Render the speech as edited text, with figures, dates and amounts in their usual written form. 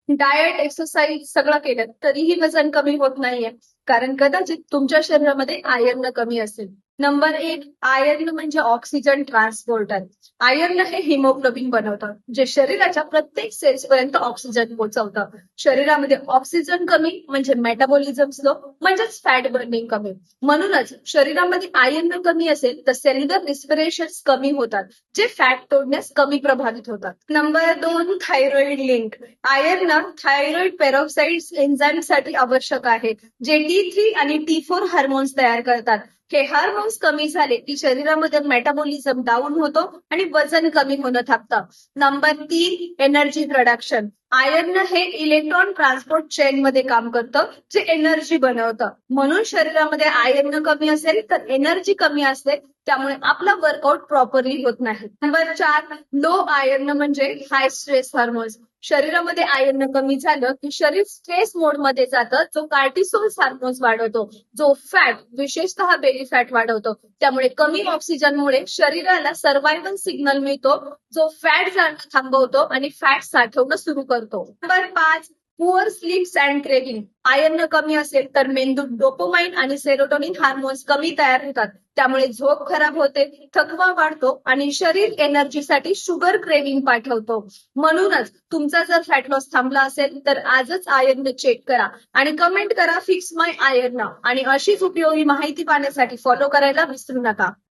Diet, exercise सगळं केलं तरीही वजन कमी होत नाहीये. कारण कदाचित तुमच्या शरीरामध्ये आयर्न कमी असेल. नंबर 1, आयर्न म्हणजे ऑक्सिजन ट्रान्सपोर्टर. आयर्न हे हिमोग्लोबिन बनवतं, जे शरीराच्या प्रत्येक सेल्स पर्यंत ऑक्सिजन पोहोचवतं. शरीरामध्ये ऑक्सिजन कमी म्हणजे मेटाबॉलिझम स्लो, म्हणजेच फॅट बर्निंग कमी. म्हणूनच शरीरामध्ये आयर्न कमी असेल तर सेल्युलर रिस्पिरेशन कमी होतात, जे फॅट तोडण्यास कमी प्रभावित होतात. Number 2, thyroid link. Iron thyroid peroxides एन्झाईमसाठी आवश्यक आहे, जे T3 आणि T4 हार्मोन्स तयार करतात. हे हार्मोन्स कमी झाले की शरीरामध्ये मेटाबॉलिझम डाऊन होतो आणि वजन कमी होणं थांबतं. Number 3, energy production. आयर्न हे इलेक्ट्रॉन ट्रान्सपोर्ट चेन मध्ये काम करतं, जे एनर्जी बनवतं. म्हणून शरीरामध्ये आयर्न कमी असेल तर एनर्जी कमी असते, त्यामुळे आपला वर्कआउट प्रॉपरली होत नाही. नंबर 4, लो आयर्न म्हणजे हाय स्ट्रेस हार्मोन्स. शरीरामध्ये आयर्न कमी झालं की शरीर स्ट्रेस मोड मध्ये जातं, जो कार्टिसोल हार्मोन्स वाढवतो, जो फॅट विशेषतः बेली फॅट वाढवतो. त्यामुळे कमी ऑक्सिजनमुळे शरीराला सर्व्हायवल सिग्नल मिळतो, जो फॅट जाणं थांबवतो आणि फॅट साठवणं सुरू करतो. Number 5, poor स्लीप्स and craving. Iron कमी असेल तर मेंदूत डोपामाइन आणि सेरोटोनिन हार्मोन्स कमी तयार होतात. त्यामुळे झोप खराब होते, थकवा वाढतो आणि शरीर एनर्जीसाठी शुगर क्रेविंग पाठवतो. म्हणूनच तुमचा जर फॅट लॉस थांबला असेल तर आजच आयर्न चेक करा आणि कमेंट करा फिक्स माय आयर्न. आणि अशीच उपयोगी माहिती पाहण्यासाठी फॉलो करायला विसरू नका.